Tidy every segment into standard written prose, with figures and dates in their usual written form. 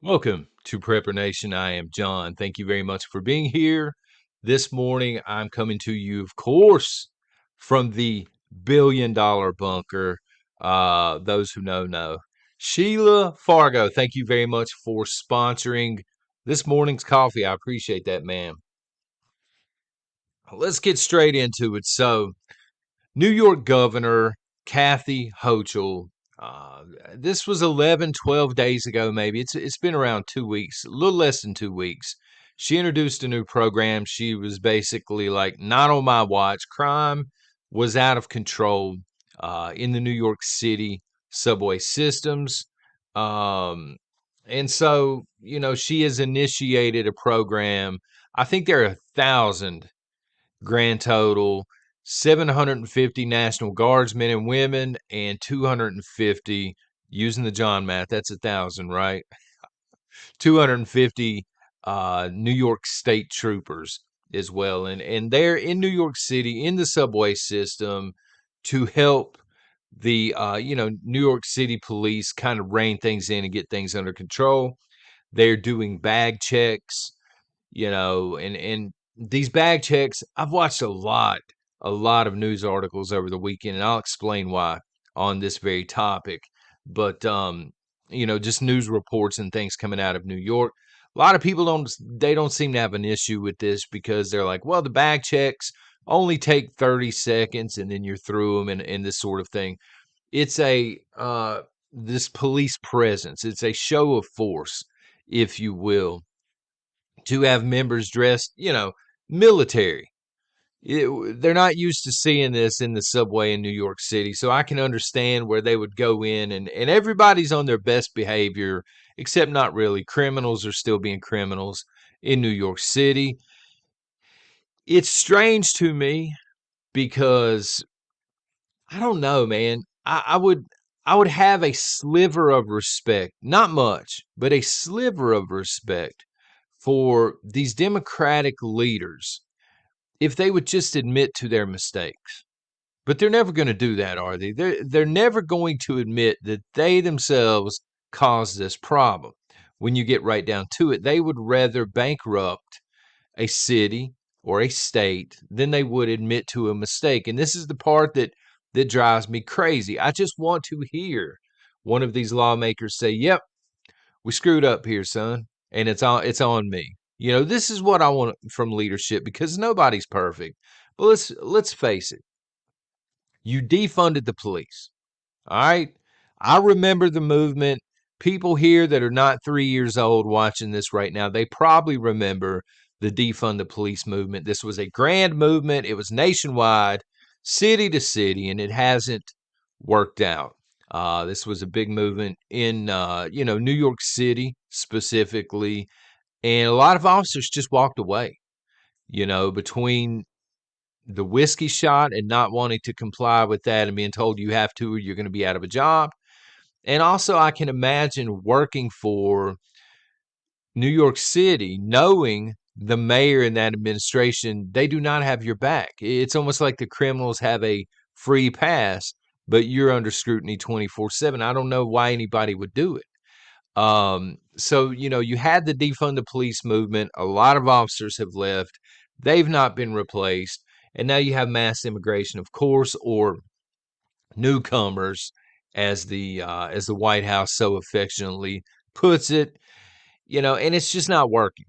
Welcome to Prepper Nation. I am John. Thank you very much for being here. This morning, I'm coming to you, of course, from the $1 billion bunker. Those who know. Sheila Fargo, thank you very much for sponsoring this morning's coffee. I appreciate that, ma'am. Let's get straight into it. So, New York Governor Kathy Hochul. Uh, this was 11, 12 days ago, maybe. It's been around 2 weeks, a little less than 2 weeks. She introduced a new program. She was basically like, not on my watch. Crime was out of control in the New York City subway systems. Um, and so, she has initiated a program. I think there are 1,000 grand total, 750 National Guardsmen and women, and 250, using the John math, that's 1,000, right? 250 New York State troopers as well. And they're in New York City in the subway system to help the New York City police kind of rein things in and get things under control. They're doing bag checks, and these bag checks, I've watched a lot of news articles over the weekend, and I'll explain why on this very topic. But just news reports and things coming out of New York. A lot of people don't seem to have an issue with this because they're like, well, the bag checks only take 30 seconds and then you're through them and this sort of thing. It's this police presence. It's a show of force, if you will, to have members dressed, military. They're not used to seeing this in the subway in New York City. So I can understand where they would go in and everybody's on their best behavior, except not really. Criminals are still being criminals in New York City. It's strange to me because I don't know, man. I would have a sliver of respect, not much, but a sliver of respect for these Democratic leaders if they would just admit to their mistakes. But they're never going to do that, are they? They're never going to admit that they themselves caused this problem. When you get right down to it, they would rather bankrupt a city or a state than they would admit to a mistake. And this is the part that drives me crazy. I just want to hear one of these lawmakers say, "Yep, we screwed up here, son, and it's on me." This is what I want from leadership because nobody's perfect. But let's face it. You defunded the police. All right? I remember the movement. People here that are not 3 years old watching this right now, they probably remember the defund the police movement. This was a grand movement. It was nationwide, city to city, and it hasn't worked out. This was a big movement in New York City specifically, and a lot of officers just walked away. Between the whiskey shot and not wanting to comply with that and being told you have to or you're going to be out of a job. And also, I can imagine working for New York City, knowing the mayor and that administration, they do not have your back. It's almost like the criminals have a free pass, but you're under scrutiny 24/7. I don't know why anybody would do it. So, you had the defund the police movement. A lot of officers have left. They've not been replaced. And now you have mass immigration, of course, or newcomers, as the White House so affectionately puts it. And it's just not working.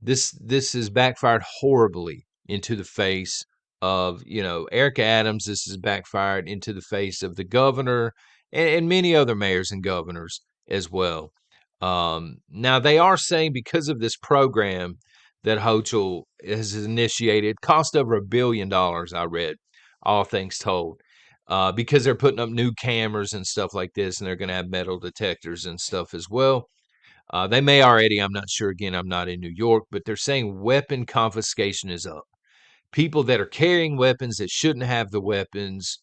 This has backfired horribly into the face of, Erica Adams. This has backfired into the face of the governor and many other mayors and governors as well. Now, they are saying because of this program that Hochul has initiated, cost over $1 billion, I read, all things told, because they're putting up new cameras and stuff like this, and they're going to have metal detectors and stuff as well. They may already, I'm not sure. Again, I'm not in New York, but they're saying weapon confiscation is up. People that are carrying weapons that shouldn't have the weapons,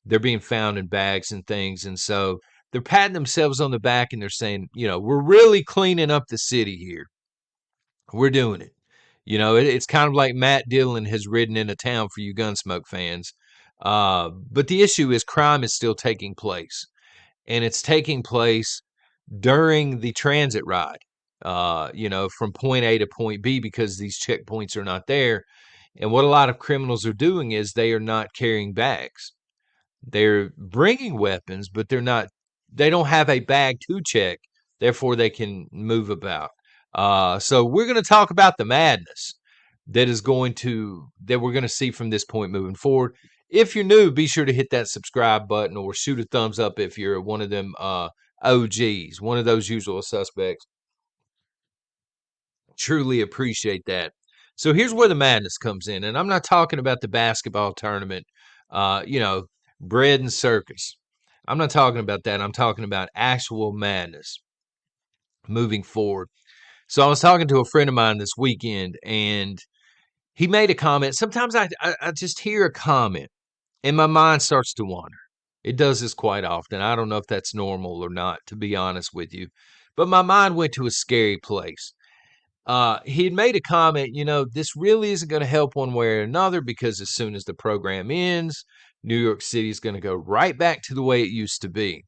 they're being found in bags and things. And so they're patting themselves on the back and they're saying, we're really cleaning up the city here. We're doing it. It's kind of like Matt Dillon has ridden into town for you Gunsmoke fans. But the issue is crime is still taking place. And it's taking place during the transit ride, from point A to point B because these checkpoints are not there. And what a lot of criminals are doing is they are not carrying bags. They're bringing weapons, but they don't have a bag to check. Therefore, they can move about. So we're going to talk about the madness that we're going to see from this point moving forward. If you're new, be sure to hit that subscribe button or shoot a thumbs up if you're one of them OGs, one of those usual suspects. Truly appreciate that. So here's where the madness comes in, and I'm not talking about the basketball tournament, uh, you know, bread and circus. I'm not talking about that. I'm talking about actual madness moving forward. So I was talking to a friend of mine this weekend, and he made a comment. Sometimes I just hear a comment, and my mind starts to wander. It does this quite often. I don't know if that's normal or not, to be honest with you, but my mind went to a scary place. He had made a comment, this really isn't going to help one way or another because as soon as the program ends, New York City is going to go right back to the way it used to be.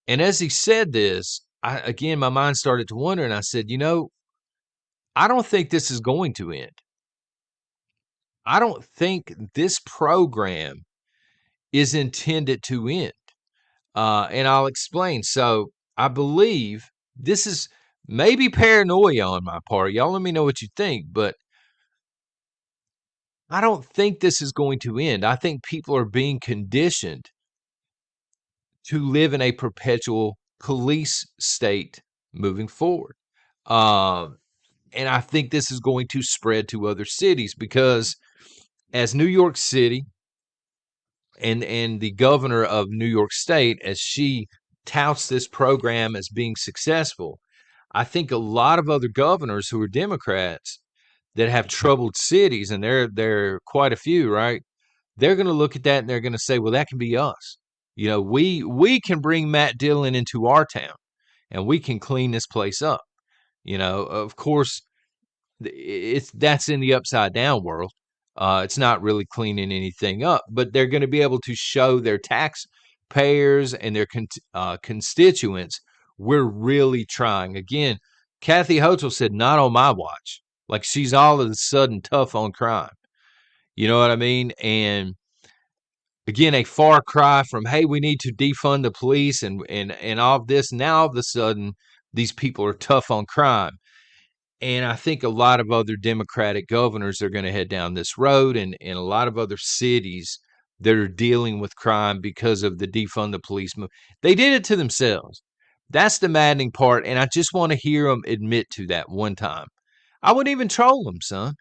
And as he said this, again, my mind started to wonder, and I said, I don't think this is going to end. I don't think this program is intended to end. And I'll explain. So I believe this is maybe paranoia on my part. Y'all let me know what you think, but I don't think this is going to end. I think people are being conditioned to live in a perpetual police state moving forward. Um, and I think this is going to spread to other cities because as New York City and the governor of New York State, as she touts this program as being successful, I think a lot of other governors who are Democrats that have troubled cities, and there are quite a few, right? They're going to look at that and they're going to say, well, that can be us. We can bring Matt Dillon into our town and we can clean this place up. Of course, that's in the upside down world. It's not really cleaning anything up, but they're going to be able to show their taxpayers and their constituents we're really trying. Again, Kathy Hochul said, "Not on my watch." Like she's all of a sudden tough on crime. You know what I mean? And again, a far cry from, hey, we need to defund the police and all of this. Now all of a sudden, these people are tough on crime. And I think a lot of other Democratic governors are going to head down this road, and a lot of other cities that are dealing with crime because of the defund the police move. They did it to themselves. That's the maddening part, and I just want to hear them admit to that one time. I wouldn't even troll them, son.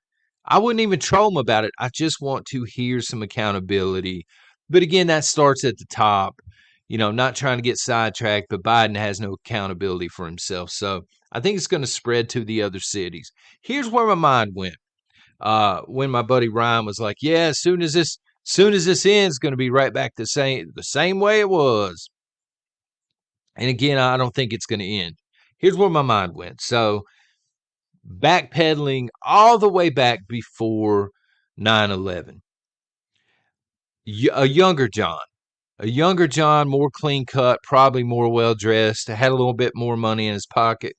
I wouldn't even troll them about it. I just want to hear some accountability. But again, that starts at the top. Not trying to get sidetracked, but Biden has no accountability for himself. So I think it's going to spread to the other cities. Here's where my mind went. When my buddy Ryan was like, "Yeah, as soon as this ends, it's going to be right back the same way it was." And again, I don't think it's going to end. Here's where my mind went. So backpedaling all the way back before 9/11, a younger John, more clean cut, probably more well dressed, had a little bit more money in his pockets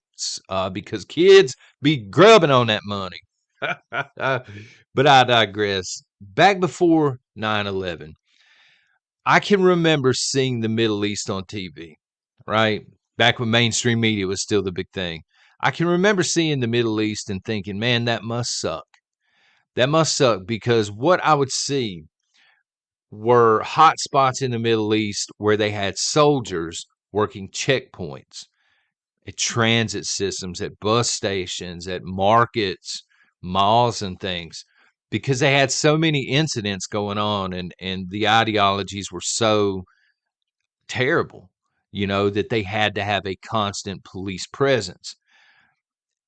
because kids be grubbing on that money. But I digress. Back before 9/11, I can remember seeing the Middle East on TV, right? Back when mainstream media was still the big thing. I can remember seeing the Middle East and thinking, man, that must suck. That must suck because what I would see were hot spots in the Middle East where they had soldiers working checkpoints at transit systems, at bus stations, at markets, malls, and things because they had so many incidents going on and the ideologies were so terrible, that they had to have a constant police presence.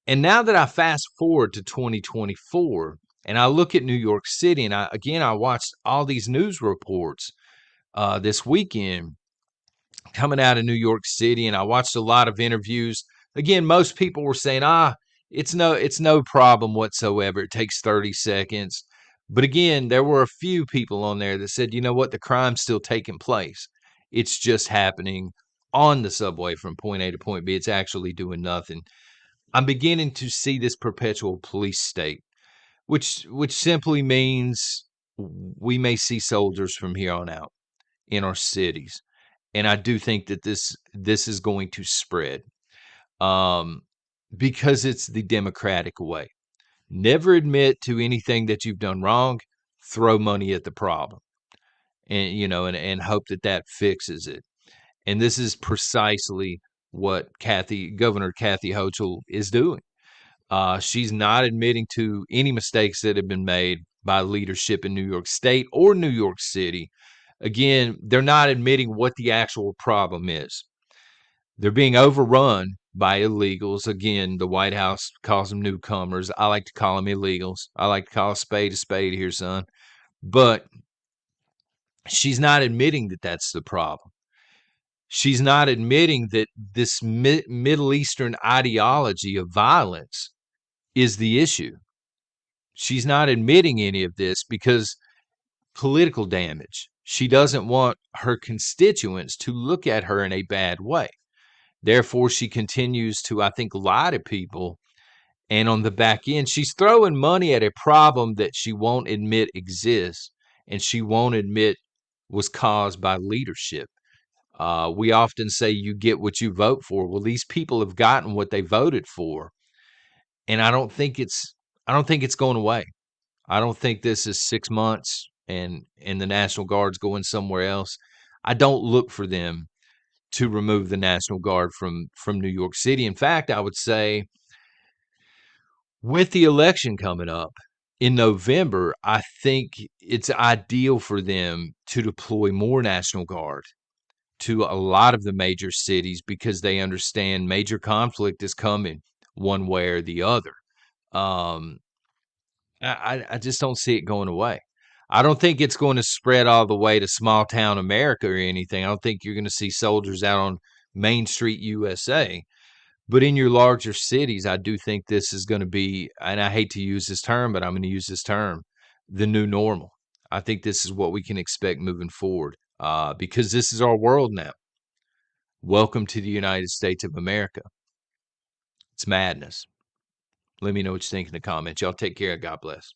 And now that I fast forward to 2024 and I look at New York City and I watched all these news reports this weekend coming out of New York City, and I watched a lot of interviews. Again, most people were saying, it's no problem whatsoever. It takes 30 seconds. But again, there were a few people on there that said, you know what, the crime's still taking place. It's just happening on the subway from point A to point B. It's actually doing nothing. I'm beginning to see this perpetual police state, which simply means we may see soldiers from here on out in our cities. And I do think that this is going to spread, um, because it's the democratic way. Never admit to anything that you've done wrong. Throw money at the problem, and and hope that that fixes it. And this is precisely what Governor Kathy Hochul is doing. She's not admitting to any mistakes that have been made by leadership in New York State or New York City. Again, they're not admitting what the actual problem is. They're being overrun by illegals. Again, the White House calls them newcomers. I like to call them illegals. I like to call a spade here, son. But she's not admitting that that's the problem. She's not admitting that this Middle Eastern ideology of violence is the issue. She's not admitting any of this because political damage. She doesn't want her constituents to look at her in a bad way. Therefore, she continues to, I think, lie to people. And on the back end, she's throwing money at a problem that she won't admit exists and she won't admit was caused by leadership. We often say you get what you vote for. Well, these people have gotten what they voted for, and I don't think it's going away. I don't think this is 6 months and the National Guard's going somewhere else. I don't look for them to remove the National Guard from New York City. In fact, I would say with the election coming up in November, I think it's ideal for them to deploy more National Guard to a lot of the major cities because they understand major conflict is coming one way or the other. Um, I just don't see it going away. I don't think it's going to spread all the way to small town America or anything. I don't think you're going to see soldiers out on Main Street, USA. But in your larger cities, I do think this is going to be, and I hate to use this term, but I'm going to use this term, the new normal. I think this is what we can expect moving forward, because this is our world now. Welcome to the United States of America. It's madness. Let me know what you think in the comments. Y'all take care. God bless.